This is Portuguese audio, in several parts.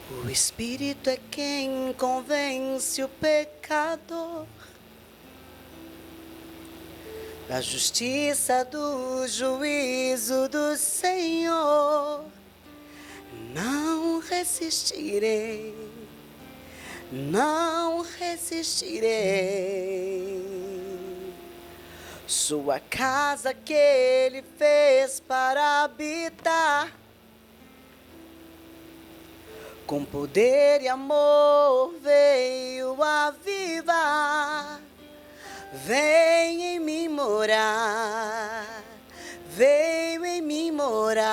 O Espírito é quem convence o pecador da justiça, do juízo do Senhor. Não resistirei, não resistirei. Sua casa que Ele fez para habitar, com poder e amor veio avivar. Vem em mim morar, veio em mim morar.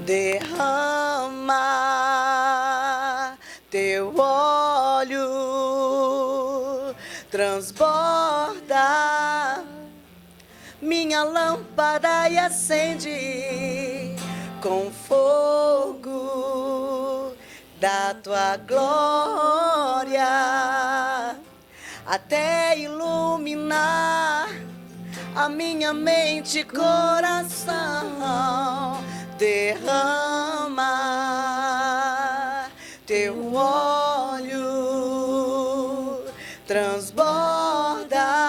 Derrama teu óleo, transborda minha lâmpada e acende com fogo da tua glória, até iluminar a minha mente e coração. Derrama teu óleo, transborda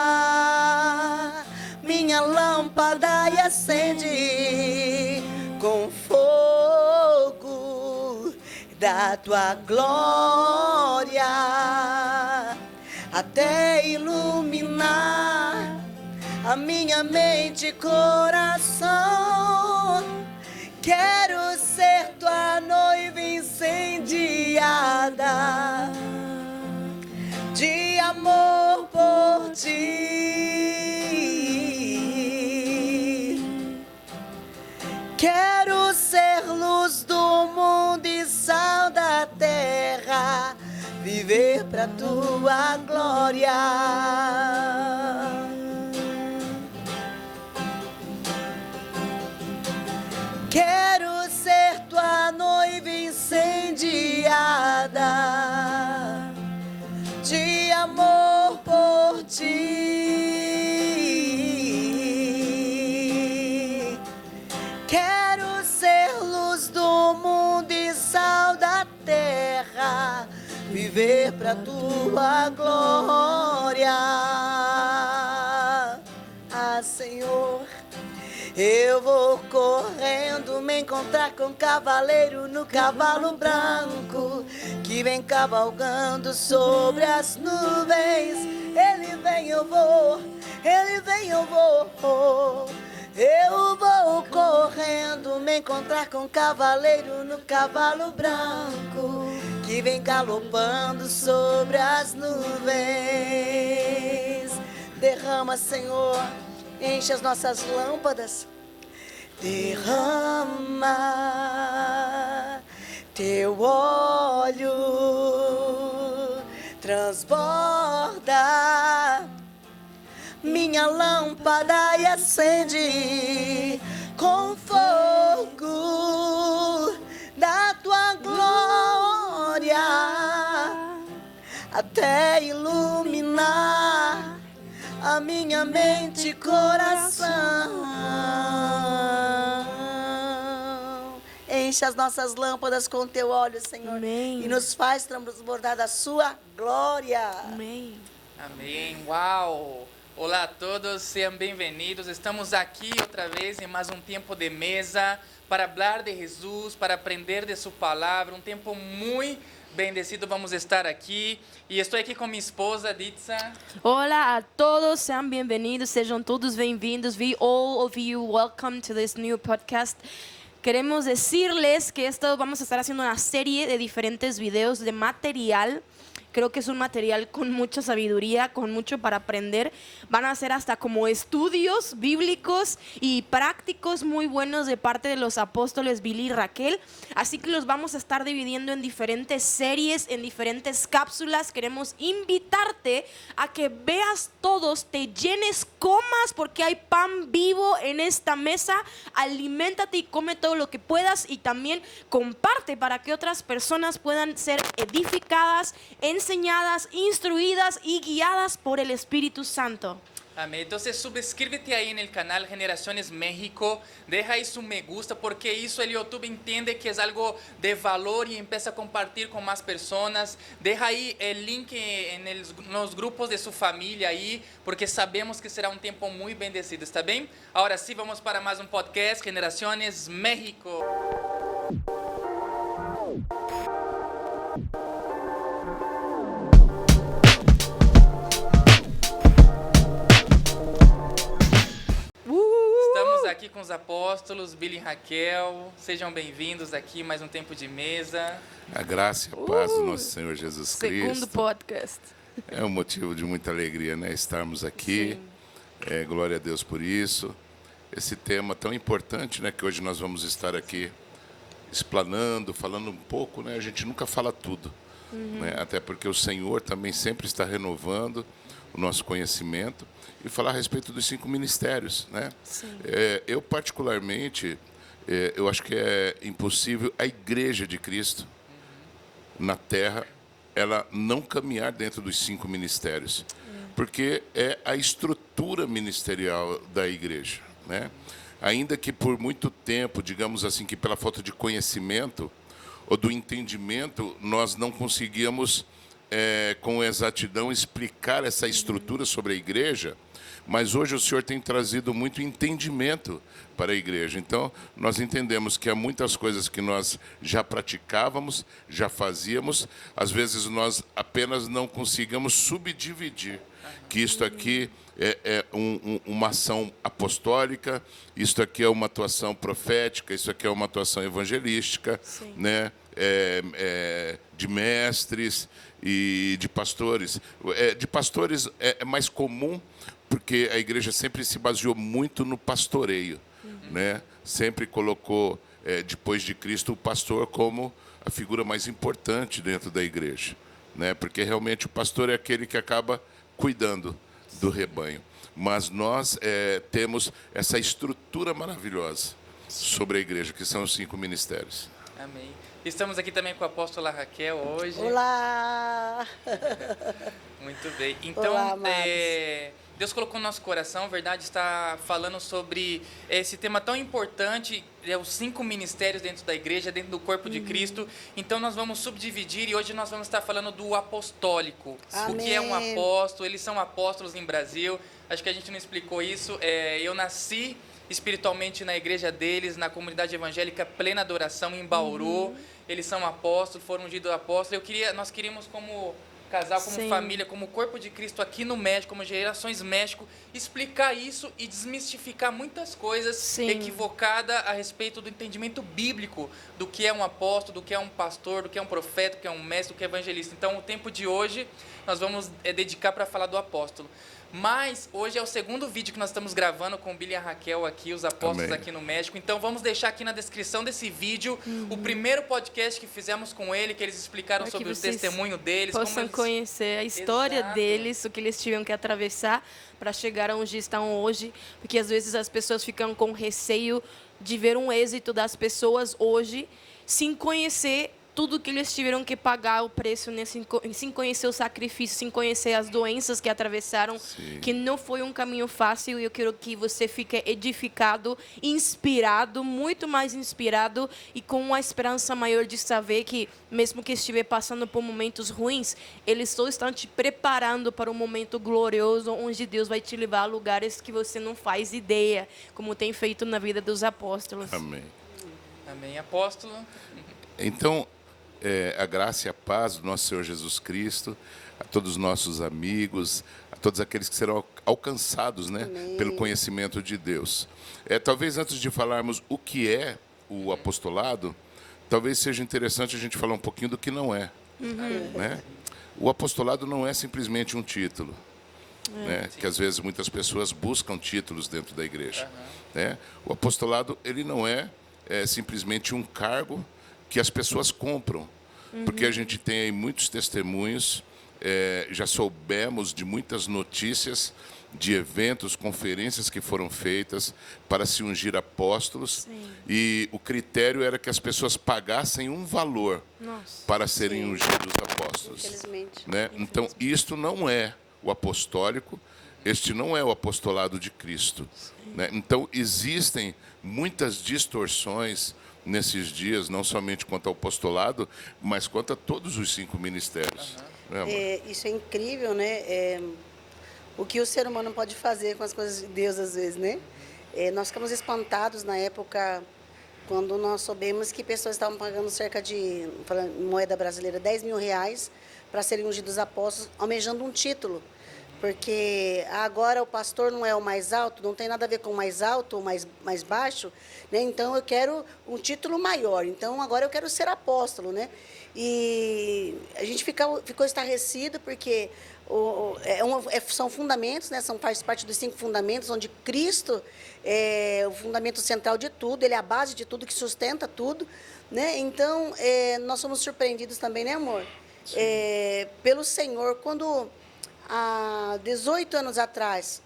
minha lâmpada e acende com fogo da tua glória, até iluminar a minha mente e coração. Quero ser tua noiva incendiada de amor por ti. Quero ser luz do mundo e sal da terra, viver pra tua glória. Quero ser tua noiva incendiada de amor por ti. Quero ser luz do mundo e sal da terra, viver pra tua glória. Ah, Senhor, eu vou correndo me encontrar com um cavaleiro no cavalo branco, que vem cavalgando sobre as nuvens. Ele vem, eu vou, ele vem, eu vou. Eu vou correndo me encontrar com um cavaleiro no cavalo branco, que vem galopando sobre as nuvens. Derrama, Senhor, enche as nossas lâmpadas. Derrama teu óleo, transborda minha lâmpada e acende com fogo da tua glória, até iluminar a minha mente e coração. Enche as nossas lâmpadas com teu óleo, Senhor. Amém. E nos faz transbordar da sua glória. Amém. Amém. Uau! Olá a todos, sejam bem-vindos. Estamos aqui outra vez em mais um tempo de mesa para falar de Jesus, para aprender de sua palavra. Um tempo muito bendecido, vamos estar aqui. E estou aqui com minha esposa, Ditsa. Hola a todos, sean bienvenidos, sejam todos bem-vindos. We all of you welcome to this new podcast. Queremos decirles que esto vamos a estar haciendo una serie de diferentes videos de material. Creo que es un material con mucha sabiduría, con mucho para aprender. Van a ser hasta como estudios bíblicos y prácticos muy buenos de parte de los apóstoles Billy y Raquel. Así que los vamos a estar dividiendo en diferentes series, en diferentes cápsulas. Queremos invitarte a que veas todos, te llenes, comas, porque hay pan vivo en esta mesa. Aliméntate y come todo lo que puedas, y también comparte para que otras personas puedan ser edificadas, enseñadas, instruidas y guiadas por el Espíritu Santo. Amén. Entonces suscríbete ahí en el canal Generaciones México, deja ahí su me gusta porque eso el YouTube entiende que es algo de valor y empieza a compartir con más personas. Deja ahí el link en los grupos de su familia ahí porque sabemos que será un tiempo muy bendecido, ¿está bien? Ahora sí, vamos para más un podcast, Generaciones México. Estamos aqui com os apóstolos, Billy e Raquel. Sejam bem-vindos aqui, mais um tempo de mesa. A graça e a paz do nosso Senhor Jesus Cristo. Segundo podcast. É um motivo de muita alegria, né? Estarmos aqui. Glória a Deus por isso. Esse tema tão importante, né? Que hoje nós vamos estar aqui explanando, falando um pouco, né? A gente nunca fala tudo, né? Até porque o Senhor também sempre está renovando o nosso conhecimento e falar a respeito dos 5 ministérios, né? Eu particularmente, eu acho que é impossível a Igreja de Cristo na Terra ela não caminhar dentro dos 5 ministérios, porque é a estrutura ministerial da Igreja, né? Ainda que por muito tempo, digamos assim, que pela falta de conhecimento ou do entendimento, nós não conseguíamos com exatidão explicar essa estrutura sobre a igreja, mas hoje o Senhor tem trazido muito entendimento para a igreja. Então, nós entendemos que há muitas coisas que nós já praticávamos, já fazíamos, às vezes nós apenas não conseguimos subdividir, que isto aqui é uma ação apostólica, isto aqui é uma atuação profética, isso aqui é uma atuação evangelística, né? De mestres e de pastores. De pastores é mais comum, porque a igreja sempre se baseou muito no pastoreio, né? Sempre colocou, depois de Cristo, o pastor como a figura mais importante dentro da igreja, né? Porque realmente o pastor é aquele que acaba cuidando do rebanho. Mas nós temos essa estrutura maravilhosa sobre a igreja, que são os 5 ministérios. Amém. Estamos aqui também com a apóstola Raquel hoje. Olá! Muito bem. Então, Olá, Deus colocou no nosso coração, verdade, está falando sobre esse tema tão importante, os 5 ministérios dentro da igreja, dentro do corpo de Cristo. Então, nós vamos subdividir e hoje nós vamos estar falando do apostólico. Amém. O que é um apóstolo? Eles são apóstolos em Brasil. Acho que a gente não explicou isso. Eu nasci espiritualmente na igreja deles, na comunidade evangélica Plena Adoração, em Bauru. Eles são apóstolos, foram ungidos apóstolos. Nós queríamos, como casal, como família, como corpo de Cristo aqui no México, como Gerações México, explicar isso e desmistificar muitas coisas equivocadas a respeito do entendimento bíblico do que é um apóstolo, do que é um pastor, do que é um profeta, do que é um mestre, do que é evangelista. Então, o tempo de hoje nós vamos dedicar para falar do apóstolo. Mas hoje é o segundo vídeo que nós estamos gravando com o Billy e a Raquel aqui, os apóstolos aqui no México. Então vamos deixar aqui na descrição desse vídeo o primeiro podcast que fizemos com ele, que eles explicaram sobre o testemunho deles. Possam conhecer a história deles, o que eles tiveram que atravessar para chegar onde estão hoje. Porque às vezes as pessoas ficam com receio de ver um êxito das pessoas hoje, sem conhecer tudo que eles tiveram que pagar o preço, né? Sem conhecer o sacrifício, sem conhecer as doenças que atravessaram, que não foi um caminho fácil. E eu quero que você fique edificado, inspirado, muito mais inspirado e com uma esperança maior de saber que, mesmo que estiver passando por momentos ruins, eles só estão te preparando para um momento glorioso, onde Deus vai te levar a lugares que você não faz ideia, como tem feito na vida dos apóstolos. Amém. Amém, apóstolo. Então, a graça e a paz do nosso Senhor Jesus Cristo, a todos os nossos amigos, a todos aqueles que serão alcançados, né, pelo conhecimento de Deus. Talvez antes de falarmos o que é o apostolado, talvez seja interessante a gente falar um pouquinho do que não é. Né? O apostolado não é simplesmente um título, né, que às vezes muitas pessoas buscam títulos dentro da igreja. Né? O apostolado ele não é simplesmente um cargo que as pessoas compram, porque a gente tem aí muitos testemunhos, já soubemos de muitas notícias de eventos, conferências que foram feitas para se ungir apóstolos, e o critério era que as pessoas pagassem um valor para serem ungidos apóstolos. Infelizmente. Né? Então, isto não é o apostólico, este não é o apostolado de Cristo, né? Então, existem muitas distorções nesses dias, não somente quanto ao apostolado, mas quanto a todos os 5 ministérios. Né, amor? Isso é incrível, né? O que o ser humano pode fazer com as coisas de Deus, às vezes, né? Nós ficamos espantados na época, quando nós soubemos que pessoas estavam pagando cerca de, falando em moeda brasileira, 10 mil reais para serem ungidos apóstolos, almejando um título. Porque agora o pastor não é o mais alto, não tem nada a ver com o mais alto ou mais baixo, né? Então eu quero um título maior, então agora eu quero ser apóstolo, né? E a gente ficou estarrecido porque são fundamentos, né? Faz parte dos 5 fundamentos, onde Cristo é o fundamento central de tudo, ele é a base de tudo, que sustenta tudo, né? Então, nós somos surpreendidos também, né, amor? Pelo Senhor, quando há 18 anos atrás,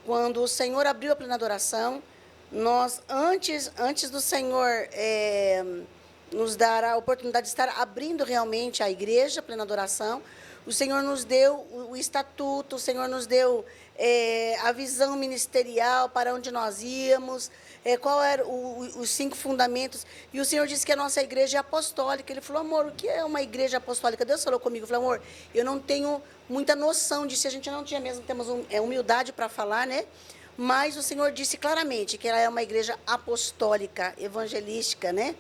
quando o Senhor abriu a plena adoração, nós, antes do Senhor nos dar a oportunidade de estar abrindo realmente a igreja, a plena adoração, o Senhor nos deu o estatuto, o Senhor nos deu a visão ministerial para onde nós íamos, qual eram os 5 fundamentos. E o Senhor disse que a nossa igreja é apostólica. Ele falou, amor, o que é uma igreja apostólica? Deus falou comigo, falou, amor, eu não tenho muita noção disso, a gente não tinha mesmo, temos humildade para falar, né? Mas o Senhor disse claramente que ela é uma igreja apostólica, evangelística, né?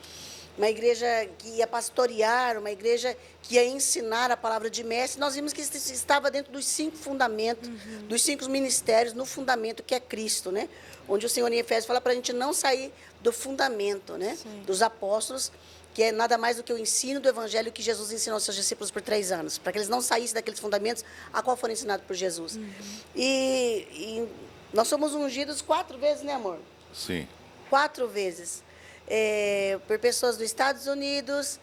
Uma igreja que ia pastorear, uma igreja que ia ensinar a palavra de mestre. Nós vimos que isso estava dentro dos 5 fundamentos, dos 5 ministérios, no fundamento que é Cristo, né? Onde o Senhor em Efésios fala para a gente não sair do fundamento, né? Sim. Dos apóstolos, que é nada mais do que o ensino do evangelho que Jesus ensinou aos seus discípulos por 3 anos, para que eles não saíssem daqueles fundamentos a qual foram ensinados por Jesus. E nós somos ungidos 4 vezes, né, amor? Sim. 4 vezes. Por pessoas dos Estados Unidos,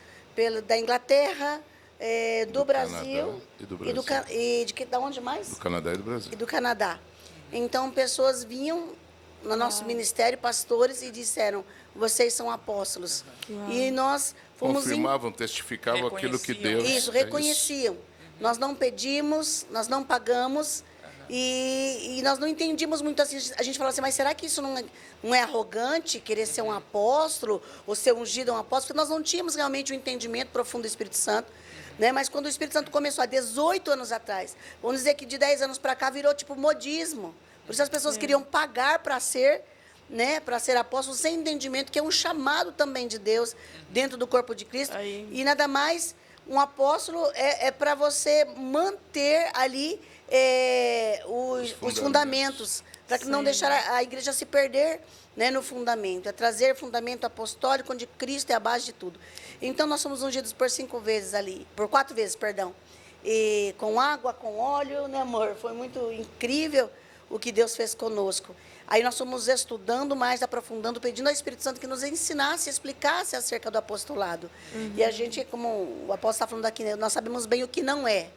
da Inglaterra, do Brasil e do Brasil. Da onde mais? Do Canadá e do Brasil. E do Canadá. Então, pessoas vinham no nosso ministério, pastores, e disseram, vocês são apóstolos. E nós fomos... Confirmavam, testificavam aquilo que Deus... Isso, reconheciam. Nós não pedimos, nós não pagamos... E nós não entendíamos muito assim. A gente falava assim, mas será que isso não é arrogante, querer ser um apóstolo, ou ser ungido um apóstolo? Porque nós não tínhamos realmente o entendimento profundo do Espírito Santo. Né? Mas quando o Espírito Santo começou há 18 anos atrás, vamos dizer que de 10 anos para cá virou tipo modismo. Por isso as pessoas queriam pagar para ser, né, para ser apóstolo, sem entendimento, que é um chamado também de Deus dentro do corpo de Cristo. E nada mais, um apóstolo é para você manter ali... os fundamentos, para que não deixar a igreja se perder, né, no fundamento. É trazer fundamento apostólico, onde Cristo é a base de tudo. Então, nós somos ungidos por 4 vezes, perdão. E com água, com óleo, né, amor? Foi muito incrível o que Deus fez conosco. Aí nós fomos estudando mais, aprofundando, pedindo ao Espírito Santo que nos ensinasse, explicasse acerca do apostolado. E a gente, como o apóstolo está falando aqui, nós sabemos bem o que não é.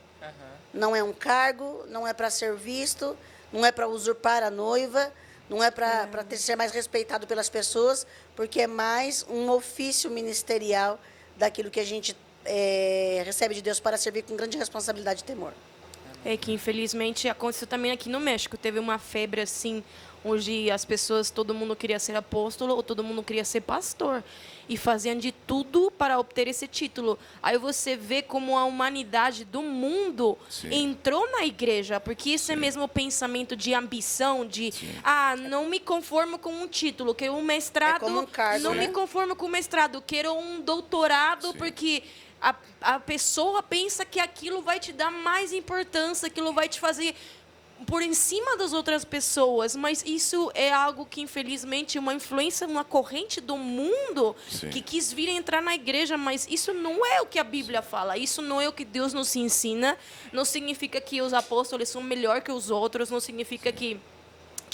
Não é um cargo, não é para ser visto, não é para usurpar a noiva, não é para ser mais respeitado pelas pessoas, porque é mais um ofício ministerial daquilo que a gente recebe de Deus para servir com grande responsabilidade e temor. É que, infelizmente, aconteceu também aqui no México. Teve uma febre, assim, onde as pessoas, todo mundo queria ser apóstolo ou todo mundo queria ser pastor. E faziam de tudo para obter esse título. Aí você vê como a humanidade do mundo entrou na igreja, porque esse é mesmo o pensamento de ambição, de, não me conformo com um título, quero um mestrado, como um cargo, não né? me conformo com um mestrado, quero um doutorado, porque... A pessoa pensa que aquilo vai te dar mais importância, aquilo vai te fazer por em cima das outras pessoas, mas isso é algo que, infelizmente, uma influência, uma corrente do mundo que quis vir entrar na igreja, mas isso não é o que a Bíblia fala, isso não é o que Deus nos ensina, não significa que os apóstolos são melhor que os outros, não significa que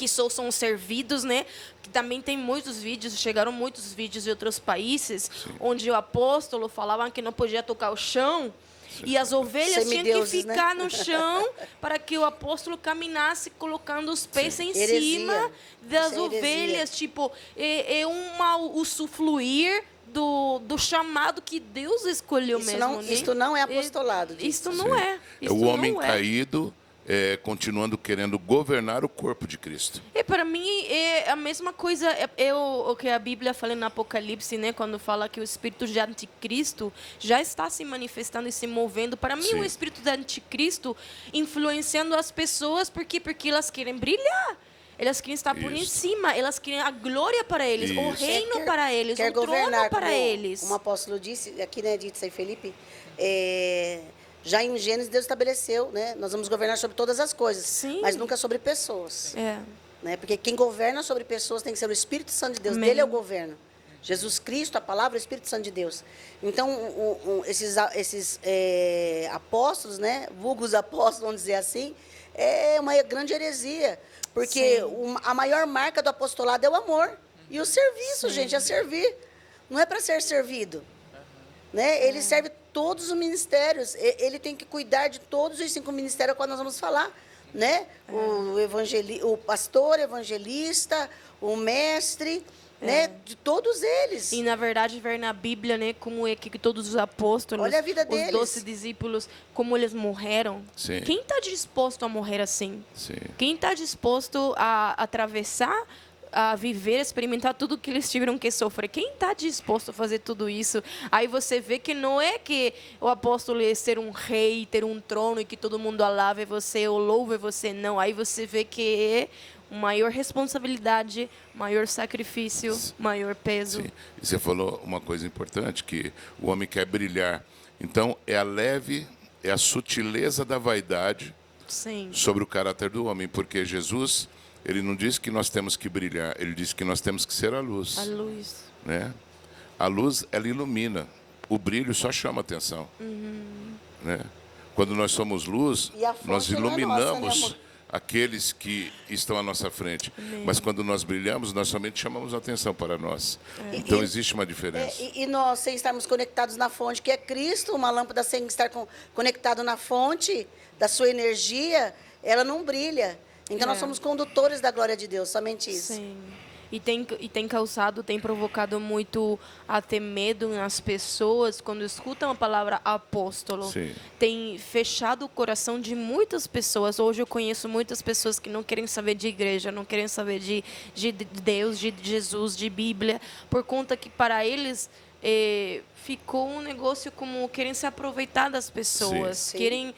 só são servidos, né? Que também tem muitos vídeos, chegaram muitos vídeos de outros países, onde o apóstolo falava que não podia tocar o chão, e as ovelhas tinham que ficar no chão para que o apóstolo caminasse colocando os pés em cima das ovelhas. Tipo, um mal usufruir do chamado que Deus escolheu mesmo. Isto não é apostolado. Isso não é. É o homem caído continuando querendo governar o corpo de Cristo. E para mim é a mesma coisa o que a Bíblia fala no Apocalipse, né, quando fala que o espírito de anticristo já está se manifestando e se movendo. Para mim, Sim. o espírito de anticristo influenciando as pessoas porque elas querem brilhar. Elas querem estar por em Isso. cima, elas querem a glória para eles, o Isso. reino para eles, Quer o trono governar, para como, eles. como o apóstolo disse, aqui, né, dito aí, Felipe, já em Gênesis Deus estabeleceu, né? Nós vamos governar sobre todas as coisas, Sim. mas nunca sobre pessoas. É. Né? Porque quem governa sobre pessoas tem que ser o Espírito Santo de Deus. Amém. Dele é o governo. Jesus Cristo, a palavra, é o Espírito Santo de Deus. Então, esses apóstolos, né? Vulgos apóstolos, vamos dizer assim, é uma grande heresia. Porque a maior marca do apostolado é o amor. E o serviço, gente, é servir. Não é para ser servido. Né? Ele serve todos os ministérios. Ele tem que cuidar de todos os 5 ministérios quando nós vamos falar. Né? O pastor, evangelista, o mestre, né? De todos eles. E na verdade ver na Bíblia, né, como é que todos os apóstolos, Olha a vida os deles. 12 discípulos, como eles morreram. Sim. Quem está disposto a morrer assim? Sim. Quem está disposto a atravessar, a viver, experimentar tudo que eles tiveram que sofrer? Quem está disposto a fazer tudo isso? Aí você vê que não é que o apóstolo é ser um rei, ter um trono e que todo mundo alave você ou louve você, não. Aí você vê que é maior responsabilidade, maior sacrifício, maior peso. Sim. E você falou uma coisa importante, que o homem quer brilhar. Então, é a sutileza da vaidade Sim. sobre o caráter do homem, porque Jesus, ele não disse que nós temos que brilhar, ele disse que nós temos que ser a luz. A luz. Né? A luz, ela ilumina. O brilho só chama atenção. Né? Quando nós somos luz, E a fonte nós não é nossa, iluminamos né, amor? aqueles que estão à nossa frente. Mas quando nós brilhamos, nós somente chamamos a atenção para nós. Então, existe uma diferença. E nós, sem estarmos conectados na fonte, que é Cristo, uma lâmpada sem estar conectado na fonte da sua energia, ela não brilha. Então, nós somos condutores da glória de Deus, somente isso. Sim. E tem causado, tem provocado muito até medo nas pessoas quando escutam a palavra apóstolo. Sim. Tem fechado o coração de muitas pessoas. Hoje eu conheço muitas pessoas que não querem saber de igreja, não querem saber de Deus, de Jesus, de Bíblia, por conta que para eles ficou um negócio como querem se aproveitar das pessoas, Sim. querem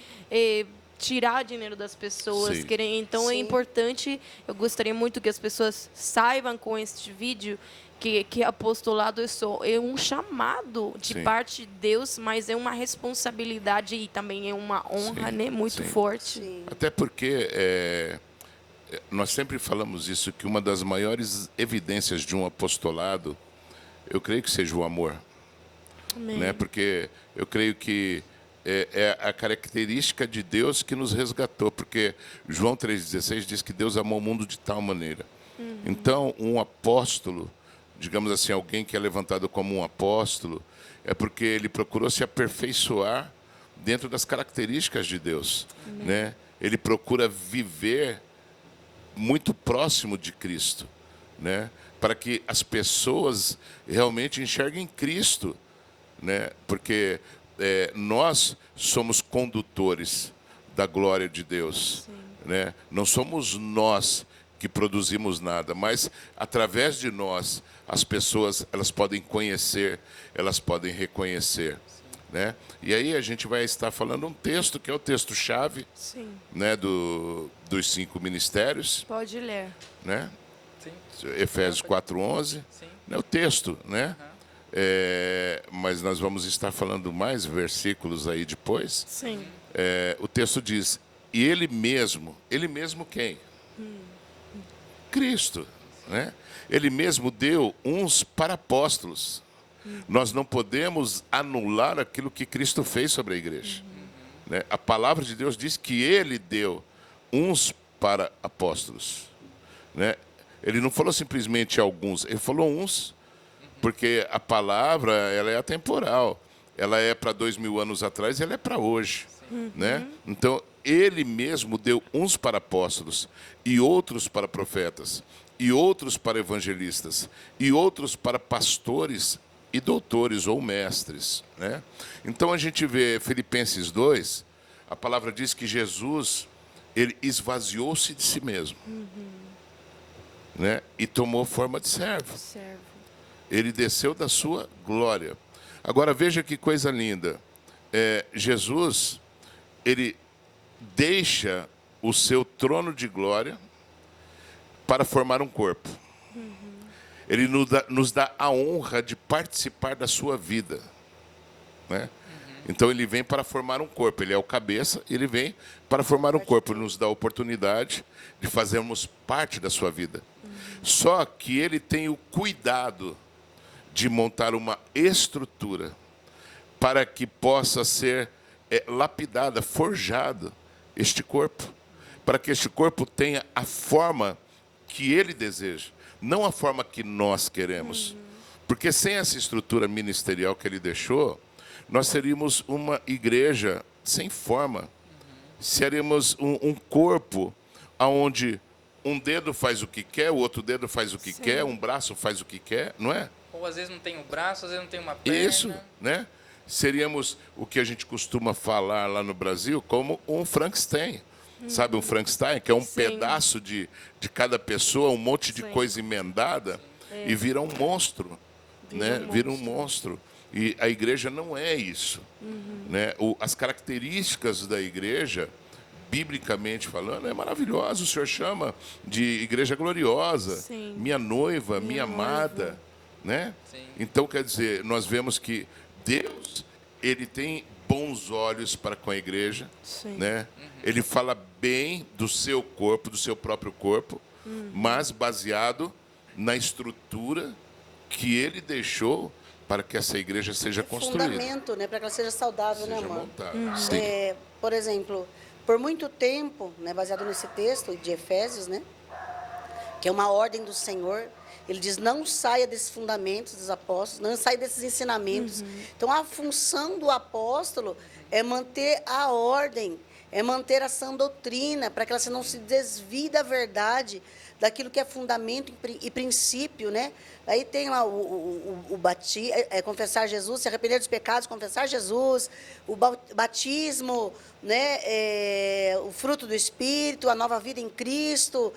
tirar dinheiro das pessoas, Sim. querem. Então é Sim. importante, eu gostaria muito que as pessoas saibam com este vídeo que apostolado é um chamado de Sim. parte de Deus, mas é uma responsabilidade e também é uma honra, Sim, né, muito sim. forte. Sim. Até porque nós sempre falamos isso, que uma das maiores evidências de um apostolado, eu creio que seja o amor. Amém. Né? Porque eu creio que é a característica de Deus que nos resgatou, porque João 3,16 diz que Deus amou o mundo de tal maneira. Então, um apóstolo, digamos assim, alguém que é levantado como um apóstolo, é porque ele procurou se aperfeiçoar dentro das características de Deus. Né? Ele procura viver muito próximo de Cristo, né? Para que as pessoas realmente enxerguem Cristo, né? Porque nós somos condutores da glória de Deus, né? Não somos nós que produzimos nada, mas através de nós as pessoas elas podem conhecer, elas podem reconhecer, né? E aí a gente vai estar falando um texto que é o texto-chave, Sim. né, dos 5 ministérios, Pode ler. né? Sim. Efésios 4:11, Sim. né, o texto, né? Mas nós vamos estar falando mais versículos aí depois. Sim. O texto diz: e ele mesmo quem? Cristo, né? Ele mesmo deu uns para apóstolos. Nós não podemos anular aquilo que Cristo fez sobre a igreja. Né? A palavra de Deus diz que ele deu uns para apóstolos. Né? Ele não falou simplesmente alguns, ele falou uns, porque a palavra ela é atemporal. Ela é para 2000 anos atrás e ela é para hoje. Né? Então, ele mesmo deu uns para apóstolos, e outros para profetas, e outros para evangelistas, e outros para pastores e doutores ou mestres. Né? Então, a gente vê Filipenses 2, a palavra diz que Jesus, ele esvaziou-se de si mesmo, né? E tomou forma de servo. Servo. Ele desceu da sua glória. Agora veja que coisa linda. Jesus, ele deixa o seu trono de glória para formar um corpo. Ele nos dá a honra de participar da sua vida, né? Então ele vem para formar um corpo. Ele é o cabeça, ele vem para formar um corpo. Ele nos dá a oportunidade de fazermos parte da sua vida. Só que ele tem o cuidado de montar uma estrutura para que possa ser lapidada, forjado este corpo, para que este corpo tenha a forma que ele deseja, não a forma que nós queremos. Porque sem essa estrutura ministerial que ele deixou, nós seríamos uma igreja sem forma. Seríamos um corpo onde um dedo faz o que quer, o outro dedo faz o que quer, um braço faz o que quer, não é? Ou às vezes não tem um braço, às vezes não tem uma perna. Isso, né? Seríamos o que a gente costuma falar lá no Brasil como um Frankenstein. Sabe um Frankenstein? Que é um pedaço de cada pessoa, um monte de coisa emendada e vira um monstro. Né? Vira um monstro. E a igreja não é isso. Né? As características da igreja, biblicamente falando, é maravilhosa. O Senhor chama de igreja gloriosa, minha noiva, minha amada. Né? Então, quer dizer, nós vemos que Deus, ele tem bons olhos para com a igreja, né? Ele fala bem do seu corpo, do seu próprio corpo, mas baseado na estrutura que ele deixou para que essa igreja seja construída. Fundamento, né, para que ela seja saudável, seja né, amor? Por exemplo, por muito tempo, né, baseado nesse texto de Efésios, né, que é uma ordem do Senhor. Ele diz, não saia desses fundamentos dos apóstolos, não saia desses ensinamentos. Então, a função do apóstolo é manter a ordem, é manter a sã doutrina, para que ela não se desvie da verdade, daquilo que é fundamento e princípio, né? Aí tem lá confessar Jesus, se arrepender dos pecados, confessar Jesus, o batismo, né? O fruto do Espírito, a nova vida em Cristo.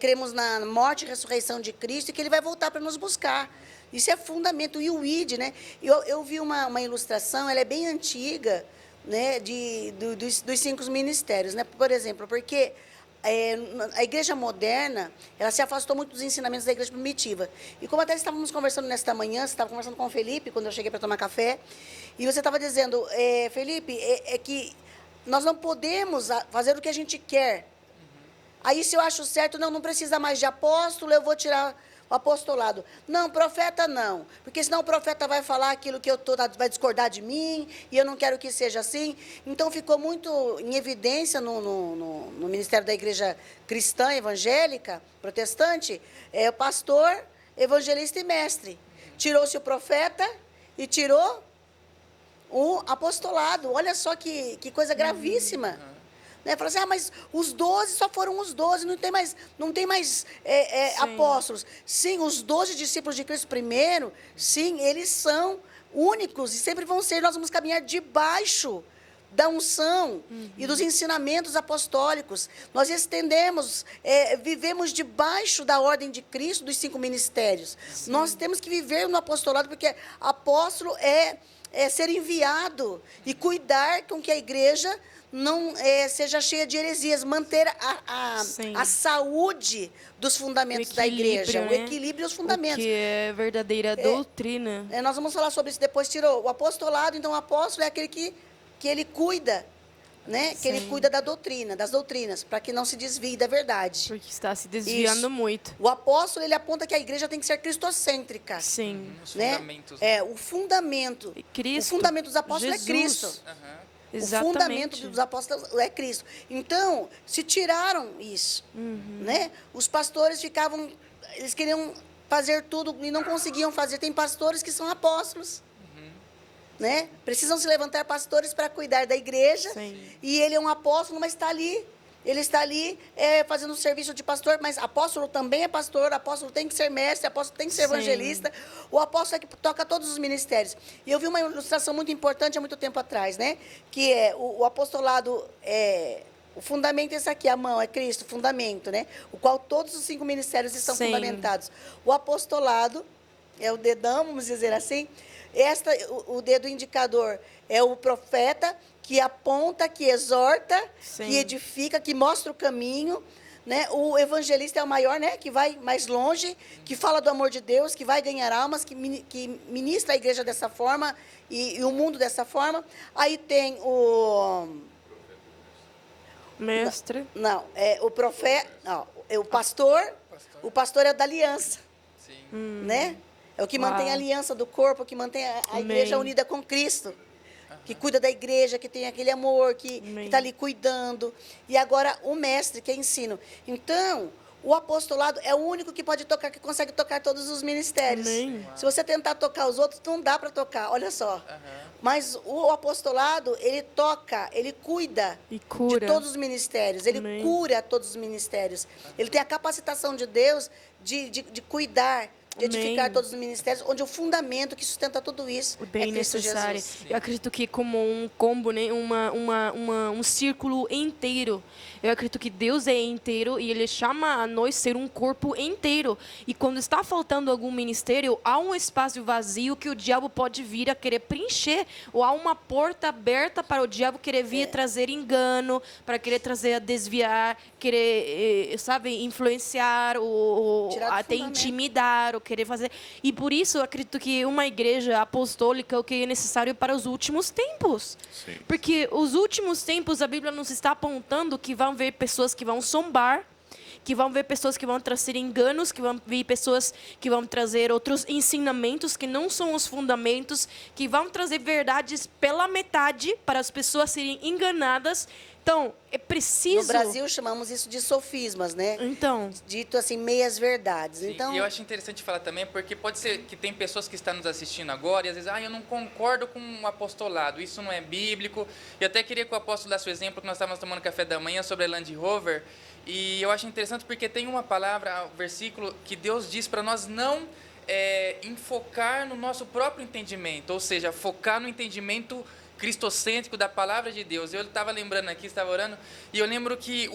Cremos na morte e ressurreição de Cristo e que ele vai voltar para nos buscar. Isso é fundamento. E o ID, né? Eu vi uma ilustração, ela é bem antiga, né? Dos 5 ministérios, né? Por exemplo, porque a igreja moderna, ela se afastou muito dos ensinamentos da igreja primitiva. E como até estávamos conversando nesta manhã, você estava conversando com o Felipe, quando eu cheguei para tomar café, e você estava dizendo, Felipe, que nós não podemos fazer o que a gente quer. Aí, se eu acho certo, não precisa mais de apóstolo, eu vou tirar o apostolado. Não, profeta não, porque senão o profeta vai falar aquilo que vai discordar de mim, e eu não quero que seja assim. Então, ficou muito em evidência no ministério da igreja cristã, evangélica, protestante, o pastor, evangelista e mestre. Tirou-se o profeta e tirou o apostolado. Olha só que coisa gravíssima. Né? Fala assim, mas os 12 só foram os 12, não tem mais apóstolos. Sim, os 12 discípulos de Cristo primeiro, sim, eles são únicos e sempre vão ser. Nós vamos caminhar debaixo da unção e dos ensinamentos apostólicos. Nós estendemos, vivemos debaixo da ordem de Cristo, dos 5 ministérios. Sim. Nós temos que viver no apostolado, porque apóstolo é ser enviado e cuidar com que a igreja não seja cheia de heresias, manter a saúde dos fundamentos da igreja, né? O equilíbrio e os fundamentos. O que é verdadeira doutrina. Nós vamos falar sobre isso depois. Tirou o apostolado, então o apóstolo é aquele que ele cuida, né? Que ele cuida das doutrinas, para que não se desvie da verdade. Porque está se desviando muito. O apóstolo, ele aponta que a igreja tem que ser cristocêntrica. Sim. Os né? fundamentos. O fundamento. Cristo, o fundamento dos apóstolos Jesus. é Cristo. Exatamente. O fundamento dos apóstolos é Cristo. Então, se tiraram isso, né? Os pastores eles queriam fazer tudo e não conseguiam fazer. Tem pastores que são apóstolos, né? Precisam se levantar pastores para cuidar da igreja. Sim. E ele é um apóstolo, mas está ali. Ele está ali fazendo o serviço de pastor, mas apóstolo também é pastor, apóstolo tem que ser mestre, apóstolo tem que ser evangelista. O apóstolo é que toca todos os ministérios. E eu vi uma ilustração muito importante há muito tempo atrás, né? Que é o apostolado O fundamento é esse aqui, a mão, é Cristo, fundamento, né? O qual todos os 5 ministérios estão Sim. fundamentados. O apostolado é o dedão, vamos dizer assim. O dedo indicador é o profeta que aponta, que exorta, Sim. que edifica, que mostra o caminho. Né? O evangelista é o maior, né? Que vai mais longe, que fala do amor de Deus, que vai ganhar almas, que ministra a igreja dessa forma e o mundo dessa forma. Aí tem o... Mestre. Não, é o profeta, não, é o pastor. O pastor é o da aliança, Sim. né? É o que Uau. mantém a aliança do corpo, que mantém a igreja Amém. unida com Cristo. Que cuida da igreja, que tem aquele amor, que Amém. está ali cuidando. E agora o mestre, que é ensino. Então, o apostolado é o único que pode tocar, que consegue tocar todos os ministérios. Amém. Se você tentar tocar os outros, não dá para tocar, olha só. Mas o apostolado, ele toca, ele cuida E cura. de todos os ministérios. Ele Amém. cura todos os ministérios. Ele tem a capacitação de Deus de cuidar, de edificar Amém. todos os ministérios, onde o fundamento que sustenta tudo isso O bem é Cristo necessário. Jesus. Eu acredito que como um combo, né, um círculo inteiro. Eu acredito que Deus é inteiro e Ele chama a nós ser um corpo inteiro. E quando está faltando algum ministério, há um espaço vazio que o diabo pode vir a querer preencher, ou há uma porta aberta para o diabo querer vir trazer engano, para querer trazer a desviar, querer, sabe, influenciar, ou Tirar do até fundamento. intimidar, ou querer fazer. E por isso eu acredito que uma igreja apostólica é o que é necessário para os últimos tempos. Sim. Porque os últimos tempos, a Bíblia nos está apontando que vão ver pessoas que vão zombar, que vão ver pessoas que vão trazer enganos, que vão ver pessoas que vão trazer outros ensinamentos que não são os fundamentos, que vão trazer verdades pela metade para as pessoas serem enganadas. Então, é preciso... No Brasil, chamamos isso de sofismas, né? Então, Dito assim, meias verdades. Sim, Então, e eu acho interessante falar também, porque pode ser que tem pessoas que estão nos assistindo agora e às vezes, eu não concordo com o apostolado, isso não é bíblico. Eu até queria que o apóstolo desse o exemplo que nós estávamos tomando café da manhã sobre a Land Rover, e eu acho interessante porque tem uma palavra, um versículo que Deus diz para nós não enfocar no nosso próprio entendimento, ou seja, focar no entendimento cristocêntrico da palavra de Deus. Eu estava lembrando aqui, estava orando, e eu lembro que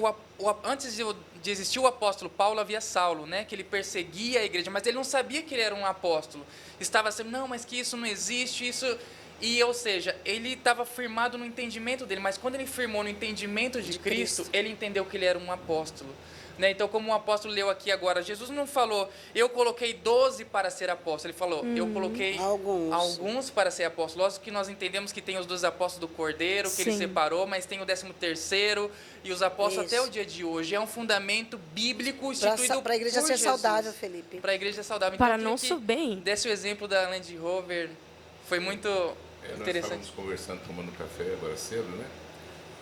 antes de existir o apóstolo Paulo, havia Saulo, né, que ele perseguia a igreja, mas ele não sabia que ele era um apóstolo. Estava assim, não, mas que isso não existe, isso... E, ou seja, ele estava firmado no entendimento dele, mas quando ele firmou no entendimento de Cristo, ele entendeu que ele era um apóstolo. Né? Então, como o apóstolo leu aqui agora, Jesus não falou, eu coloquei 12 para ser apóstolo. Ele falou, eu coloquei alguns para ser apóstolo. Lógico que nós entendemos que tem os 12 apóstolos do Cordeiro, que ele Sim. separou, mas tem o 13º e os apóstolos Isso. até o dia de hoje. É um fundamento bíblico instituído para a igreja por ser Jesus. saudável, Felipe. Para a igreja ser saudável. Para eu queria nosso que bem. desse o exemplo da Land Rover, foi muito Nós interessante. estávamos conversando, tomando café agora cedo, né?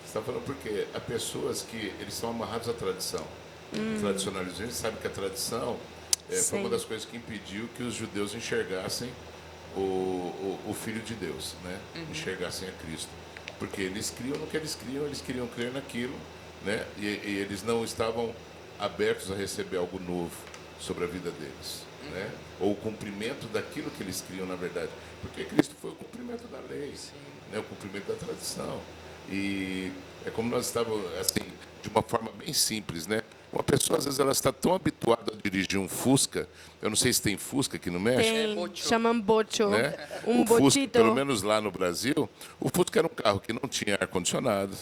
Você está falando porque há pessoas que eles são amarrados à tradição. O tradicionalismo, a gente sabe que a tradição foi Sim. uma das coisas que impediu que os judeus enxergassem o Filho de Deus, né? Enxergassem a Cristo. Porque eles criam no que eles queriam crer naquilo, né? E eles não estavam abertos a receber algo novo sobre a vida deles, né? Ou o cumprimento daquilo que eles criam na verdade. Porque Cristo foi o cumprimento da lei, né? O cumprimento da tradição. E é como nós estávamos, assim, de uma forma bem simples, né? Uma pessoa, às vezes, ela está tão habituada a dirigir um Fusca, eu não sei se tem Fusca aqui no México, tem, bocho. chamam bocho, né? um O Fusca, bochito. pelo menos lá no Brasil, o Fusca era um carro que não tinha ar-condicionado,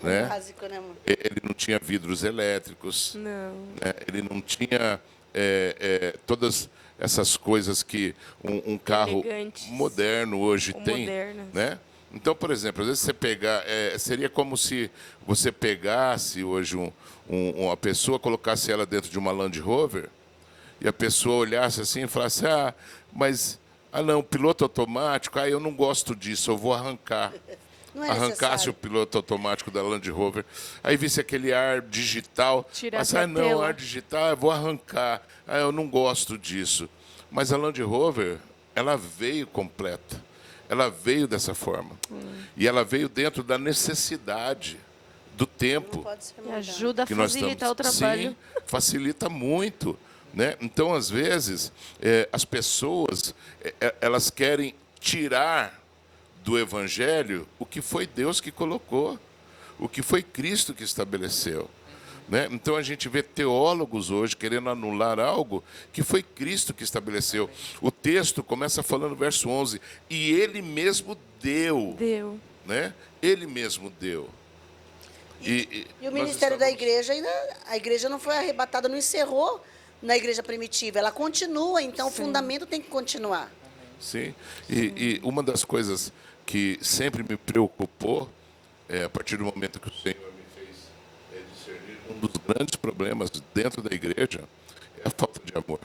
né? Básico, né, amor? Ele não tinha vidros elétricos, Não. né? Ele não tinha todas essas coisas que um carro Elegantes. moderno hoje Ou tem, modernas. né? Então, por exemplo, às vezes você pegar, seria como se você pegasse hoje uma pessoa, colocasse ela dentro de uma Land Rover e a pessoa olhasse assim e falasse, não, piloto automático, eu não gosto disso, eu vou arrancar. Não é Arrancasse necessário. o piloto automático da Land Rover, aí visse aquele ar digital, Tirasse mas, a não, tela. ar digital, eu vou arrancar, eu não gosto disso. Mas a Land Rover, ela veio completa, ela veio dessa forma. E ela veio dentro da necessidade do tempo Não pode ser E mudado. ajuda a que nós facilitar o estamos. trabalho. Sim, facilita muito, né? Então, às vezes, as pessoas elas querem tirar do Evangelho o que foi Deus que colocou. o que foi Cristo que estabeleceu. Né? Então a gente vê teólogos hoje querendo anular algo que foi Cristo que estabeleceu. O texto começa falando, verso 11, e Ele mesmo deu. Deu. Né? Ele mesmo deu. E o ministério da igreja, a igreja não foi arrebatada, não encerrou na igreja primitiva, ela continua, então o fundamento tem que continuar. Sim, e uma das coisas que sempre me preocupou, a partir do momento que o Senhor me fez discernir, um dos grandes problemas dentro da igreja é a falta de amor.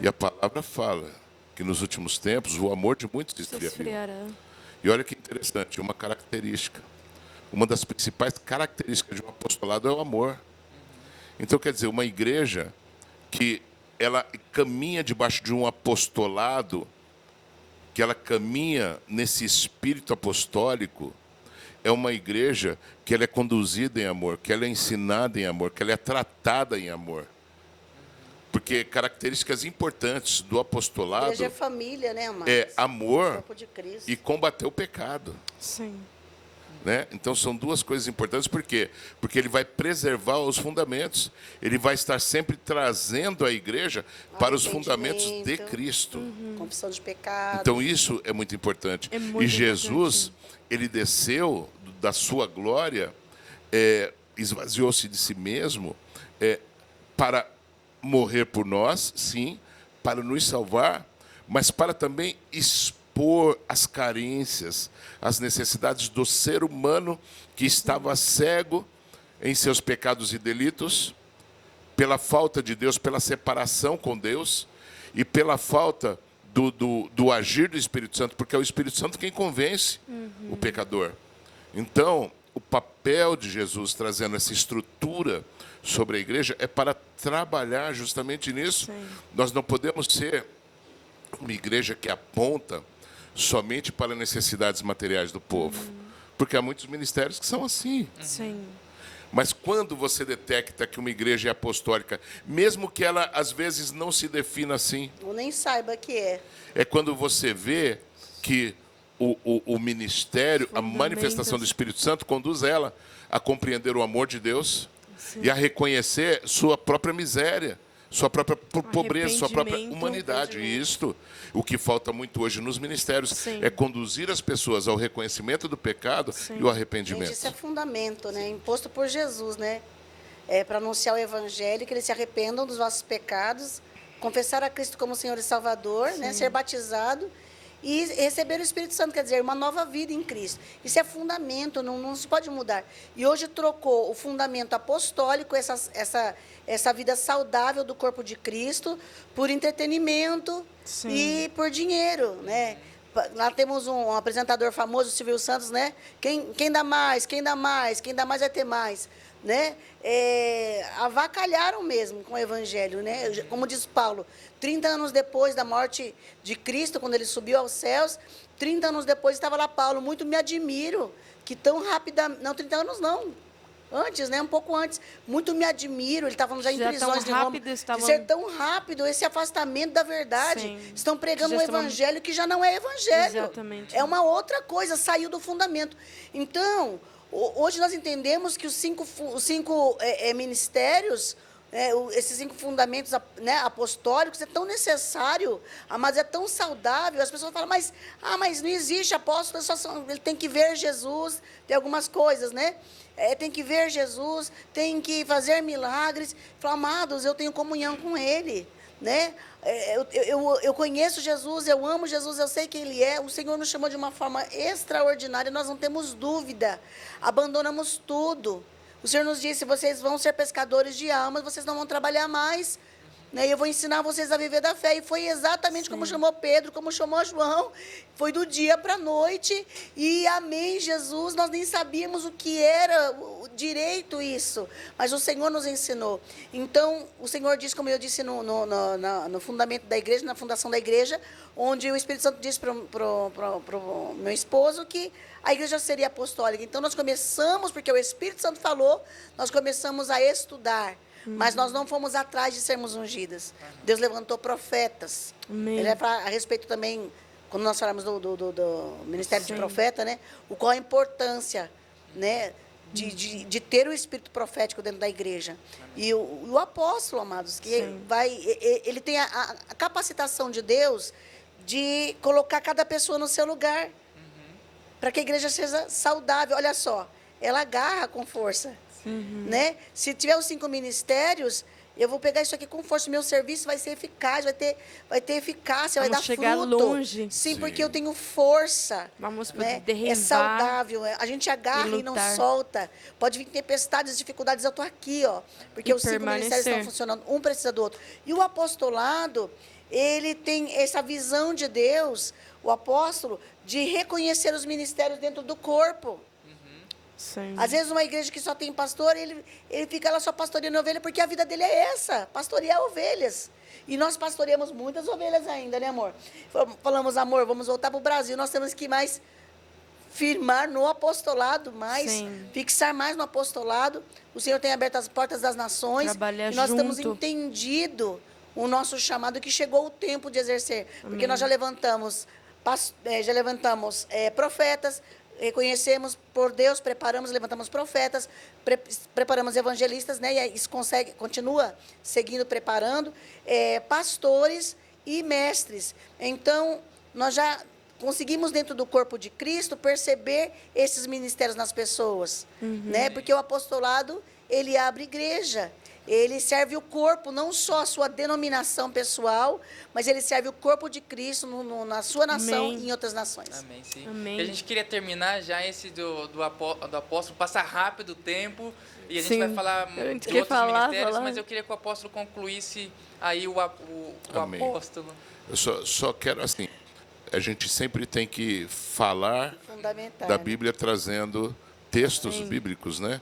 E a palavra fala que nos últimos tempos o amor de muitos se esfriará. E olha que interessante, uma característica. Uma das principais características de um apostolado é o amor. Então, quer dizer, uma igreja que ela caminha debaixo de um apostolado, que ela caminha nesse espírito apostólico, é uma igreja que ela é conduzida em amor, que ela é ensinada em amor, que ela é tratada em amor. Porque características importantes do apostolado... A igreja é família, né, Marcos? É amor corpo de Cristo. e combater o pecado. Sim. Né? Então são duas coisas importantes. Por quê? Porque ele vai preservar os fundamentos. Ele vai estar sempre trazendo a igreja para os fundamentos de Cristo. Confissão de pecado. Então isso é muito importante. É muito e Jesus, ele desceu da sua glória, esvaziou-se de si mesmo para morrer por nós, sim, para nos salvar, mas para também expor as carências, as necessidades do ser humano que estava cego em seus pecados e delitos, pela falta de Deus, pela separação com Deus e pela falta do agir do Espírito Santo, porque é o Espírito Santo quem convence o pecador. Então, o papel de Jesus trazendo essa estrutura sobre a igreja é para trabalhar justamente nisso. Sim. Nós não podemos ser uma igreja que aponta somente para necessidades materiais do povo, porque há muitos ministérios que são assim. Sim. Mas quando você detecta que uma igreja é apostólica, mesmo que ela às vezes não se defina assim, Ou nem saiba que é. é quando você vê que o ministério, a manifestação do Espírito Santo conduz ela a compreender o amor de Deus. Sim. E a reconhecer sua própria miséria, sua própria pobreza, sua própria humanidade. E isto, o que falta muito hoje nos ministérios, Sim. é conduzir as pessoas ao reconhecimento do pecado e o arrependimento. Gente, isso é fundamento, né? Imposto por Jesus, né? Para anunciar o evangelho, que eles se arrependam dos vossos pecados, confessar a Cristo como Senhor e Salvador, né? Ser batizado e receber o Espírito Santo, quer dizer, uma nova vida em Cristo. Isso é fundamento, não se pode mudar. E hoje trocou o fundamento apostólico, essa vida saudável do corpo de Cristo, por entretenimento e por dinheiro, né? Lá temos um apresentador famoso, Silvio Santos, né? Quem dá mais, quem dá mais, quem dá mais vai ter mais, né? Avacalharam mesmo com o evangelho, né? Como diz Paulo, 30 anos depois da morte de Cristo, quando ele subiu aos céus, 30 anos depois estava lá Paulo, muito me admiro que tão rapidamente, não 30 anos não, antes, né? Um pouco antes, muito me admiro, ele estava já em prisões de Roma, de ser tão rápido, esse afastamento da verdade. Sim. Estão pregando um evangelho que já não é evangelho. Exatamente. É uma outra coisa, saiu do fundamento. Então, hoje nós entendemos que os cinco ministérios, esses 5 fundamentos, né, apostólicos, é tão necessário, mas é tão saudável. As pessoas falam, mas não existe apóstolo, ele tem que ver Jesus, tem algumas coisas, né? Tem que ver Jesus, tem que fazer milagres. Fala, amados, eu tenho comunhão com Ele, né? Eu conheço Jesus, eu amo Jesus, eu sei quem Ele é. O Senhor nos chamou de uma forma extraordinária, nós não temos dúvida. Abandonamos tudo. O Senhor nos disse, vocês vão ser pescadores de almas, vocês não vão trabalhar mais, né? Eu vou ensinar vocês a viver da fé. E foi exatamente como chamou Pedro, como chamou João. Foi do dia para a noite. E amém, Jesus. Nós nem sabíamos o que era direito isso. Mas o Senhor nos ensinou. Então, o Senhor diz, como eu disse no fundamento da igreja, na fundação da igreja, onde o Espírito Santo disse para o meu esposo que a igreja seria apostólica. Então, nós começamos, porque o Espírito Santo falou, nós começamos a estudar. Mas nós não fomos atrás de sermos ungidas. Deus levantou profetas. Ele a respeito também, quando nós falamos do ministério de profeta, né? Qual a importância, né, de ter o espírito profético dentro da igreja. E o apóstolo, amados, que ele tem a capacitação de Deus de colocar cada pessoa no seu lugar, para que a igreja seja saudável. Olha só, ela agarra com força, né? Se tiver os 5 ministérios, eu vou pegar isso aqui com força. O meu serviço vai ser eficaz, vai ter eficácia, vai dar chegar fruto. longe. Sim, porque eu tenho força. Vamos né? derribar É saudável. A gente agarra e não solta. Pode vir tempestades, dificuldades, eu estou aqui, ó. Porque os 5 ministérios estão funcionando. Um precisa do outro. E o apostolado, ele tem essa visão de Deus, o apóstolo, de reconhecer os ministérios dentro do corpo. Sim. Às vezes, uma igreja que só tem pastor, ele fica lá só pastoreando ovelha, porque a vida dele é essa, pastorear ovelhas. E nós pastoreamos muitas ovelhas ainda, né, amor? Falamos, amor, vamos voltar para o Brasil, nós temos que mais firmar no apostolado, fixar mais no apostolado. O Senhor tem aberto as portas das nações. Trabalhar e nós junto. estamos entendido o nosso chamado, que chegou o tempo de exercer. Porque nós já levantamos profetas, reconhecemos por Deus, levantamos profetas, preparamos evangelistas, né? E isso continua seguindo, preparando, pastores e mestres. Então, nós já conseguimos, dentro do corpo de Cristo, perceber esses ministérios nas pessoas, né? Porque o apostolado, ele abre igreja. Ele serve o corpo, não só a sua denominação pessoal, mas ele serve o corpo de Cristo na sua nação e em outras nações. Amém, sim. Amém. E a gente queria terminar já esse do apóstolo, passar rápido o tempo, e a gente vai falar de outros ministérios, mas eu queria que o apóstolo concluísse aí o apóstolo. Eu só quero, assim, a gente sempre tem que falar da Bíblia trazendo textos bíblicos, né?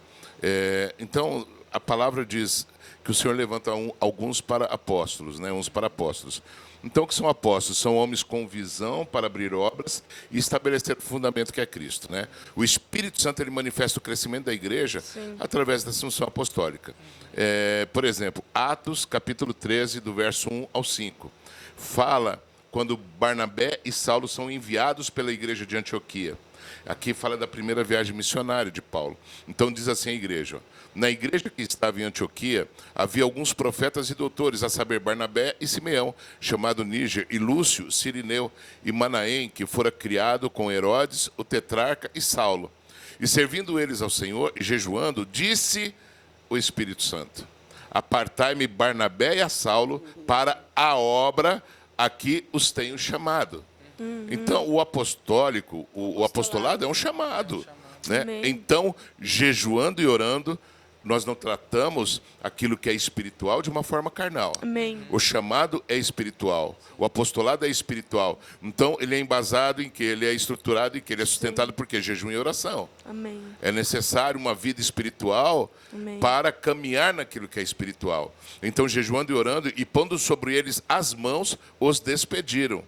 Então, a palavra diz que o Senhor levanta alguns para apóstolos, né? Uns para apóstolos. Então, o que são apóstolos? São homens com visão para abrir obras e estabelecer o fundamento que é Cristo, né? O Espírito Santo, ele manifesta o crescimento da igreja através da assunção apostólica. Por exemplo, Atos, capítulo 13, do verso 1 ao 5. Fala quando Barnabé e Saulo são enviados pela igreja de Antioquia. Aqui fala da primeira viagem missionária de Paulo. Então, diz assim a igreja: na igreja que estava em Antioquia, havia alguns profetas e doutores, a saber, Barnabé e Simeão, chamado Níger, e Lúcio, Cirineu e Manaém, que fora criado com Herodes, o tetrarca, e Saulo. E servindo eles ao Senhor e jejuando, disse o Espírito Santo: apartai-me Barnabé e a Saulo para a obra a que os tenho chamado. Então, o apostólico, o apostolado é um chamado. Né? Então, jejuando e orando, nós não tratamos aquilo que é espiritual de uma forma carnal. O chamado é espiritual. O apostolado é espiritual. Então, ele é embasado em que ele é estruturado e que ele é sustentado porque jejum e oração. É necessário uma vida espiritual para caminhar naquilo que é espiritual. Então, jejuando e orando e pondo sobre eles as mãos, os despediram.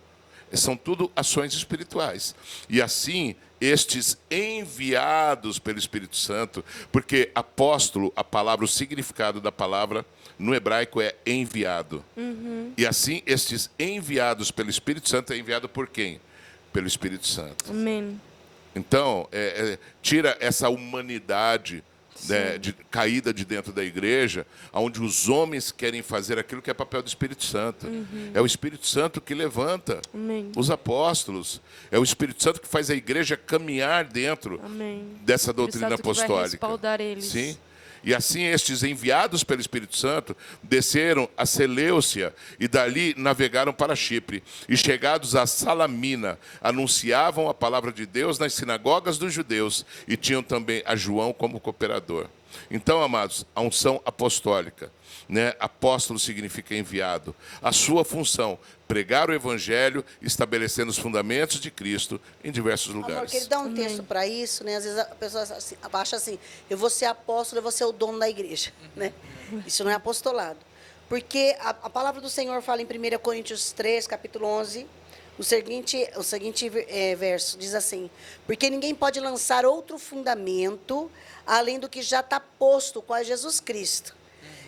São tudo ações espirituais. E assim, estes enviados pelo Espírito Santo, porque apóstolo, a palavra, o significado da palavra no hebraico é enviado. E assim, estes enviados pelo Espírito Santo é enviado por quem? Pelo Espírito Santo. Então, tira essa humanidade, né, caída de dentro da igreja, onde os homens querem fazer aquilo que é papel do Espírito Santo. É o Espírito Santo que levanta os apóstolos. É o Espírito Santo que faz a igreja caminhar dentro dessa doutrina apostólica. Vai respaldar eles. Sim. E assim estes enviados pelo Espírito Santo desceram a Seleucia e dali navegaram para Chipre. E chegados a Salamina, anunciavam a palavra de Deus nas sinagogas dos judeus e tinham também a João como cooperador. Então, amados, a unção apostólica, né? Apóstolo significa enviado. A sua função, pregar o evangelho, estabelecendo os fundamentos de Cristo em diversos lugares. Amor, que ele dá um texto para isso, né? Às vezes a pessoa acha assim: eu vou ser apóstolo, eu vou ser o dono da igreja, né? Isso não é apostolado. Porque a palavra do Senhor fala em 1 Coríntios 3, capítulo 11, o seguinte verso, diz assim: porque ninguém pode lançar outro fundamento além do que já está posto, qual é Jesus Cristo.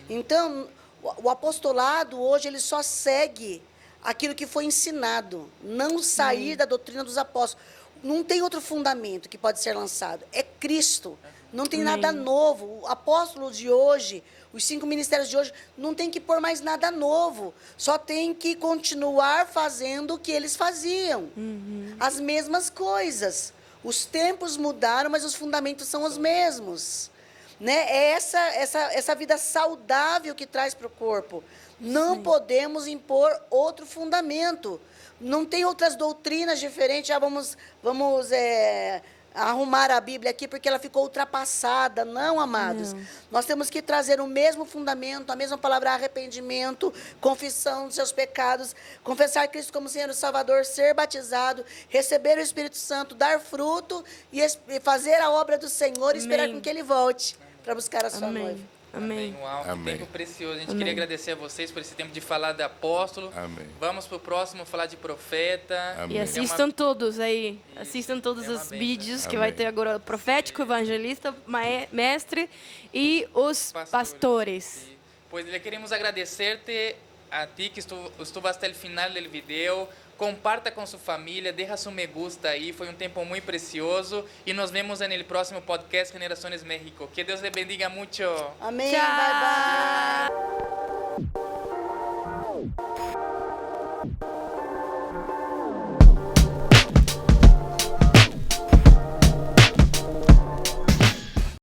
Então, o apostolado hoje ele só segue aquilo que foi ensinado, não sair da doutrina dos apóstolos. Não tem outro fundamento que pode ser lançado. É Cristo, Não tem Amém. nada novo. O apóstolo de hoje, os 5 ministérios de hoje, não tem que pôr mais nada novo. Só tem que continuar fazendo o que eles faziam. As mesmas coisas. Os tempos mudaram, mas os fundamentos são os mesmos. Né? É essa vida saudável que traz para o corpo. Não podemos impor outro fundamento. Não tem outras doutrinas diferentes. Vamos arrumar a Bíblia aqui porque ela ficou ultrapassada. Não, amados. Não. Nós temos que trazer o mesmo fundamento, a mesma palavra arrependimento, confissão dos seus pecados, confessar Cristo como Senhor e Salvador, ser batizado, receber o Espírito Santo, dar fruto e fazer a obra do Senhor e esperar Amém. com que Ele volte para buscar a sua Amém. noiva. Amém. Uau, que Amém. tempo precioso. A gente Amém. queria agradecer a vocês por esse tempo de falar de apóstolo. Amém. Vamos pro próximo falar de profeta. Amém. E assistam todos aí. Assistam todos é uma os bênção. vídeos que Amém. vai ter agora o profético, evangelista, mestre e os pastores. Pues le queremos agradecerte a ti que estuvo hasta el final del video. Comparta com sua família, deixa seu me gusta aí. Foi um tempo muito precioso. E nos vemos no próximo podcast Generações México. Que Deus le bendiga muito. Amém. Tchau. Bye, bye.